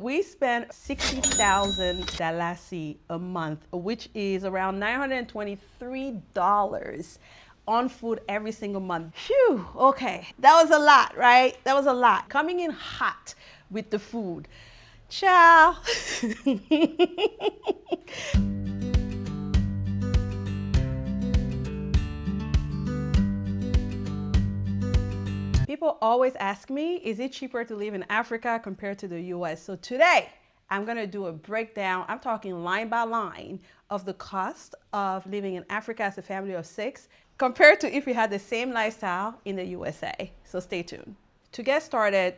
We spend 60,000 dalasi a month, which is around $923 on food every single month. Phew, okay, that was a lot, right? That was a lot. Coming in hot with the food. Ciao. People always ask me, is it cheaper to live in Africa compared to the US? So today, I'm gonna do a breakdown, I'm talking line by line, of the cost of living in Africa as a family of 6 compared to if we had the same lifestyle in the USA. So stay tuned. To get started,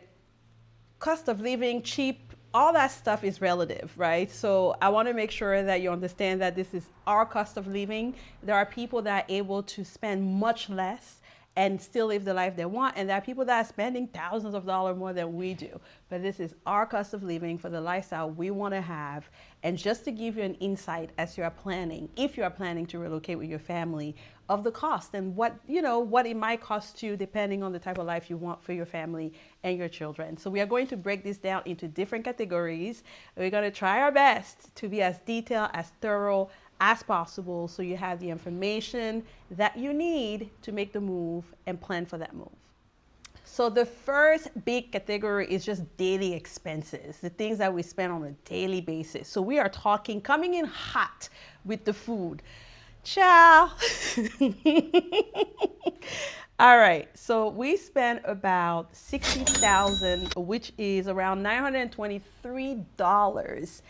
cost of living, cheap, all that stuff is relative, right? So I want to make sure that you understand that this is our cost of living. There are people that are able to spend much less and still live the life they want, and there are people that are spending thousands of dollars more than we do. But this is our cost of living for the lifestyle we want to have. And just to give you an insight as you are planning, if you are planning to relocate with your family, of the cost and what it might cost you depending on the type of life you want for your family and your children. So we are going to break this down into different categories. We're going to try our best to be as detailed, as thorough as possible, so you have the information that you need to make the move and plan for that move. So the first big category is just daily expenses, the things that we spend on a daily basis. So we are talking coming in hot with the food. Ciao. All right, so we spend about 60,000, which is around $923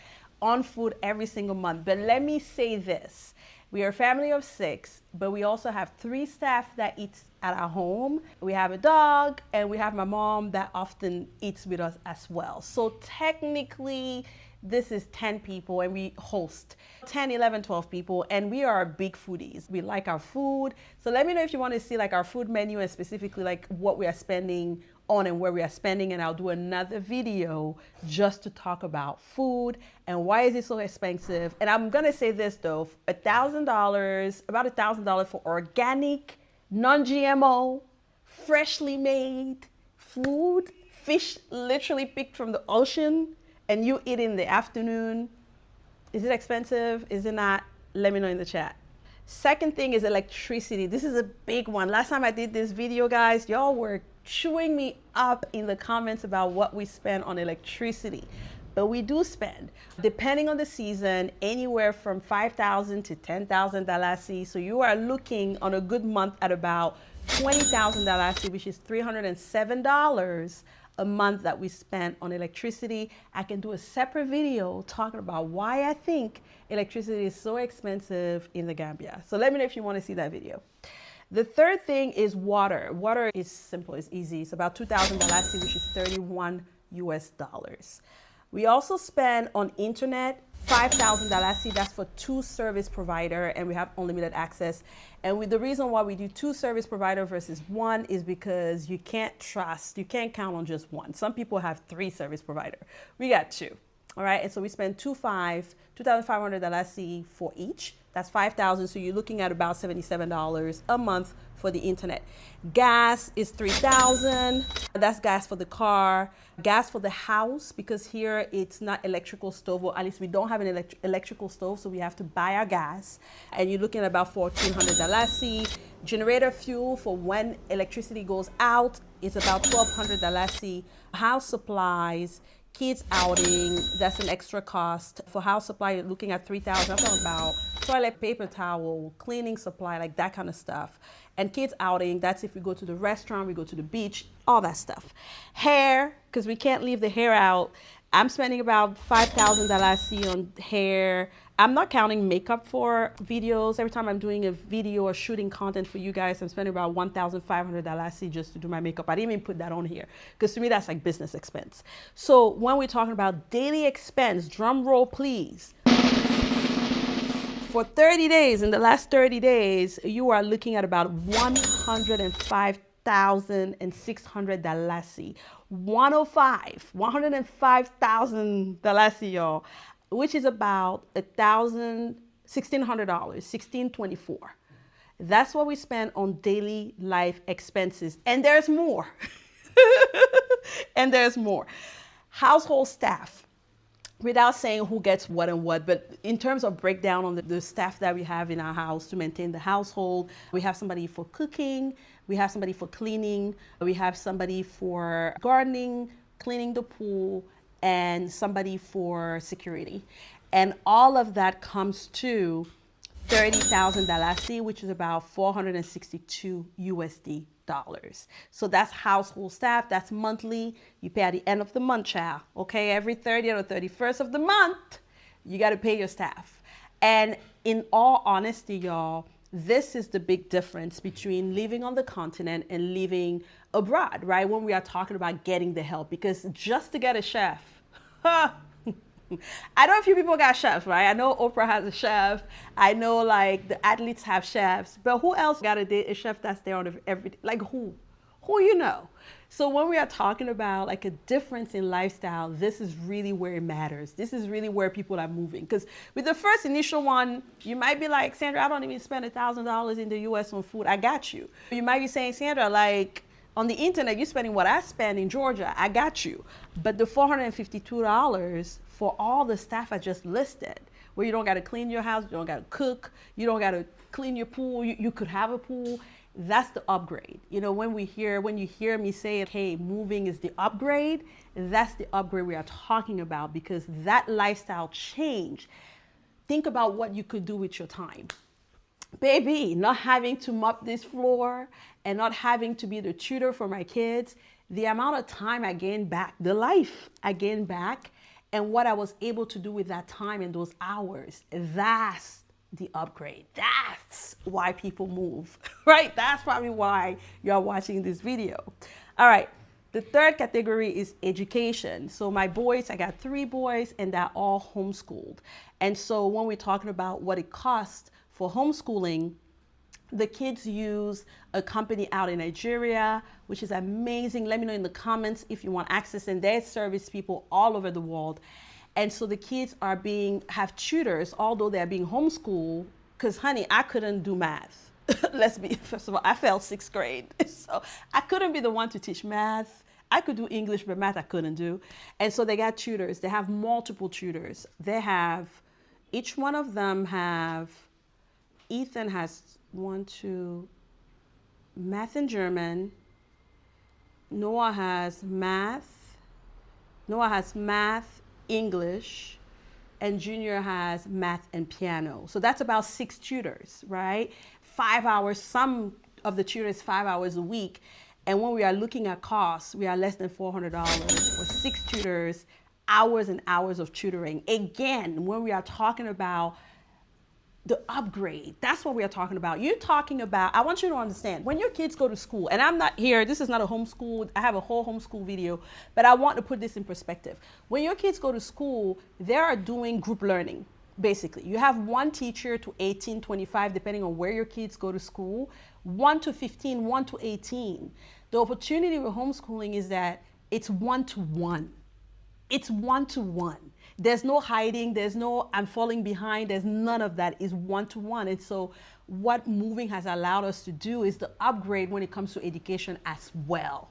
on food every single month. But let me say this, we are a family of 6, but we also have 3 staff that eat at our home. We have a dog, and we have my mom that often eats with us as well. So technically, this is 10 people, and we host 10, 11, 12 people, and we are big foodies. We like our food. So let me know if you want to see like our food menu and specifically like what we are spending on and where we are spending, and I'll do another video just to talk about food and why is it so expensive. And I'm gonna say this though, $1,000, about $1,000 for organic, non-GMO, freshly made food, fish literally picked from the ocean, and you eat in the afternoon. Is it expensive? Is it not? Let me know in the chat. Second thing is electricity. This is a big one. Last time I did this video, guys, y'all were chewing me up in the comments about what we spend on electricity. But we do spend, depending on the season, anywhere from 5,000 to 10,000 dalasi. So you are looking on a good month at about 20,000 dalasi, which is $307 a month that we spend on electricity. I can do a separate video talking about why I think electricity is so expensive in the Gambia. So let me know if you want to see that video. The third thing is water. Water is simple, it's easy. It's about 2,000 dalasi, which is 31 US dollars. We also spend on internet 5,000 dalasi. That's for 2 service provider, and we have unlimited access. And the reason why we do 2 service provider versus 1 is because you can't count on just one. Some people have 3 service provider. We got 2. All right, and so we spend 2,500 dalasi for each. That's 5,000, so you're looking at about $77 a month for the internet. Gas is 3,000. That's gas for the car, gas for the house, because here it's not electrical stove, or at least we don't have an electrical stove, so we have to buy our gas. And you're looking at about 1,400 dalasi. Generator fuel for when electricity goes out is about 1,200 dalasi. House supplies, kids outing, that's an extra cost. For house supply, you're looking at 3,000. I'm talking about toilet paper towel, cleaning supply, like that kind of stuff. And kids outing, that's if we go to the restaurant, we go to the beach, all that stuff. Hair, because we can't leave the hair out. I'm spending about 5,000 dalasi on hair. I'm not counting makeup for videos. Every time I'm doing a video or shooting content for you guys, I'm spending about 1,500 dalasi just to do my makeup. I didn't even put that on here because to me, that's like business expense. So when we're talking about daily expense, drum roll, please. For 30 days, in the last 30 days, you are looking at about 105,600 dalasi. 105,000 dalasi, y'all, which is about $1,600, $1,624. That's what we spend on daily life expenses. And there's more. And there's more. Household staff. without saying who gets what and what, but in terms of breakdown on the staff that we have in our house to maintain the household, we have somebody for cooking, we have somebody for cleaning, we have somebody for gardening, cleaning the pool, and somebody for security. And all of that comes to $30,000, which is about 462 USD dollars. So that's household staff. That's monthly. You pay at the end of the month, child. Okay, every 30th or 31st of the month, you got to pay your staff. And in all honesty, y'all, this is the big difference between living on the continent and living abroad, right? When we are talking about getting the help, because just to get a chef, I know a few people got chefs, right? I know Oprah has a chef. I know like the athletes have chefs, but who else got a date a chef that's there on every day? Like who you know? So when we are talking about like a difference in lifestyle, this is really where it matters. This is really where people are moving. Because with the first initial one, you might be like, Sandra, I don't even spend $1,000 in the US on food. I got you. You might be saying, Sandra, like on the internet, you're spending what I spend in Georgia. I got you. But the $452 for all the stuff I just listed, where you don't got to clean your house, you don't got to cook, you don't got to clean your pool, you could have a pool. That's the upgrade. You know, when you hear me say, hey, moving is the upgrade, that's the upgrade we are talking about, because that lifestyle change, think about what you could do with your time. Baby, not having to mop this floor and not having to be the tutor for my kids, the amount of time I gained back, the life I gained back, and what I was able to do with that time and those hours, that's the upgrade. That's why people move, right? That's probably why you're watching this video. All right, the third category is education. So my boys, I got 3 boys and they're all homeschooled. And so when we're talking about what it costs for homeschooling, the kids use a company out in Nigeria, which is amazing. Let me know in the comments if you want access, and they service people all over the world. And so the kids have tutors, although they're being homeschooled, because honey, I couldn't do math. First of all, I failed 6th grade. So I couldn't be the one to teach math. I could do English, but math I couldn't do. And so they got tutors. They have multiple tutors. Each one of them Ethan has 1, 2, math and German. Noah has math, English, and Junior has math and piano. So that's about 6 tutors, right? 5 hours, some of the tutors 5 hours a week. And when we are looking at costs, we are less than $400 for 6 tutors, hours and hours of tutoring. Again, when we are talking about the upgrade, that's what we are talking about. I want you to understand, when your kids go to school, and I'm not here, this is not a homeschool, I have a whole homeschool video, but I want to put this in perspective. When your kids go to school, they are doing group learning, basically. You have 1 teacher to 18, 25, depending on where your kids go to school, 1 to 15, 1 to 18. The opportunity with homeschooling is that it's 1-to-1. It's 1-to-1. There's no hiding. There's no I'm falling behind. There's none of that. It's 1-to-1. And so what moving has allowed us to do is the upgrade when it comes to education as well.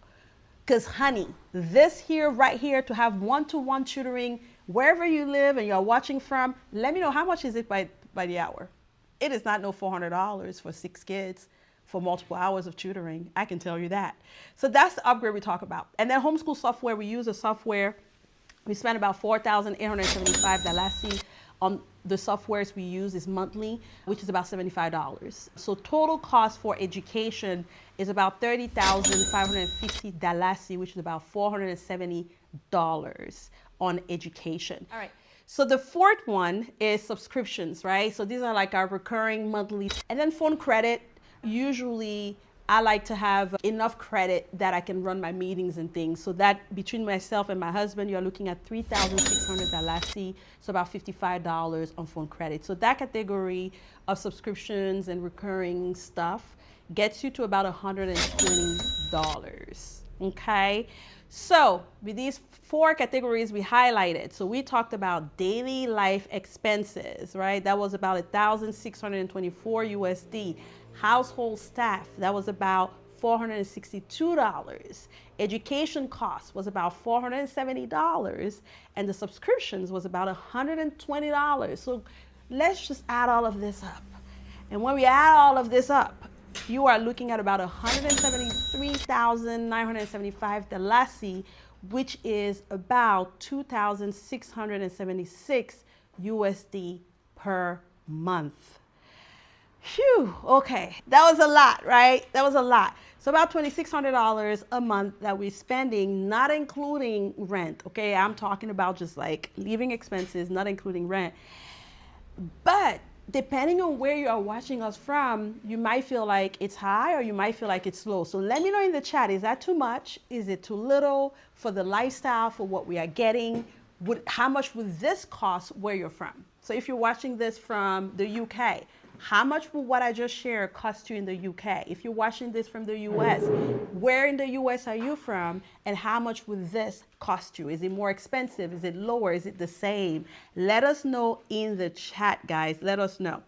Because honey, this here, right here, to have 1-to-1 tutoring wherever you live and you're watching from, let me know how much is it by the hour. It is not no $400 for 6 kids for multiple hours of tutoring. I can tell you that. So that's the upgrade we talk about. And then homeschool software, we use a software. We spend about $4,875 on the softwares we use is monthly, which is about $75. So total cost for education is about $30,550, which is about $470 on education. All right. So the fourth one is subscriptions, right? So these are like our recurring monthly, and then phone credit. Usually I like to have enough credit that I can run my meetings and things. So that between myself and my husband, you're looking at $3,600, so about $55 on phone credit. So that category of subscriptions and recurring stuff gets you to about $120. Okay. So with these 4 categories we highlighted, so we talked about daily life expenses, right? That was about $1,624 USD. Household staff, that was about $462. Education costs was about $470, and the subscriptions was about $120. So let's just add all of this up. And when we add all of this up, you are looking at about 173,975 dalasi, which is about 2,676 USD per month. Phew, okay, that was a lot, right? That was a lot. So about $2,600 a month that we're spending, not including rent, okay? I'm talking about just like living expenses, not including rent. But depending on where you are watching us from, you might feel like it's high or you might feel like it's low. So let me know in the chat, is that too much? Is it too little for the lifestyle, for what we are getting? How much would this cost where you're from? So if you're watching this from the UK, how much will what I just shared cost you in the UK? If you're watching this from the US, where in the US are you from? And how much would this cost you? Is it more expensive? Is it lower? Is it the same? Let us know in the chat, guys. Let us know.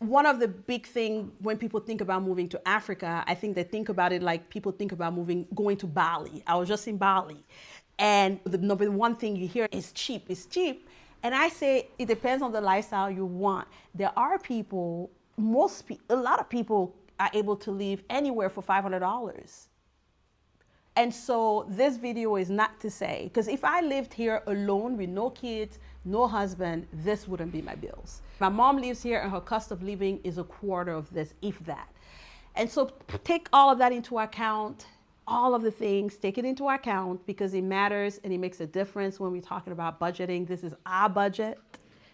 One of the big things when people think about moving to Africa, I think they think about it like people think about going to Bali. I was just in Bali. And the number one thing you hear is cheap. It's cheap. And I say it depends on the lifestyle you want. There are people, a lot of people are able to live anywhere for $500. And so this video is not to say, because if I lived here alone with no kids, no husband, this wouldn't be my bills. My mom lives here and her cost of living is a quarter of this, if that. And so take all of that into account. All of the things, take it into account because it matters and it makes a difference when we're talking about budgeting. This is our budget.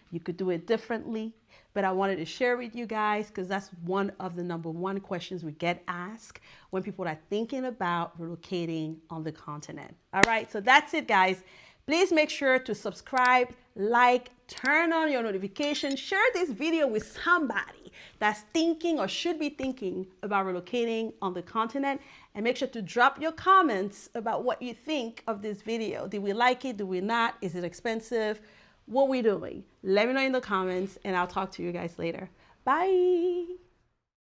You could do it differently, but I wanted to share with you guys because that's one of the number one questions we get asked when people are thinking about relocating on the continent. All right, so that's it, guys. Please make sure to subscribe, like, turn on your notifications, share this video with somebody that's thinking or should be thinking about relocating on the continent, and make sure to drop your comments about what you think of this video. Did we like it? Did we not? Is it expensive? What are we doing? Let me know in the comments, and I'll talk to you guys later. Bye.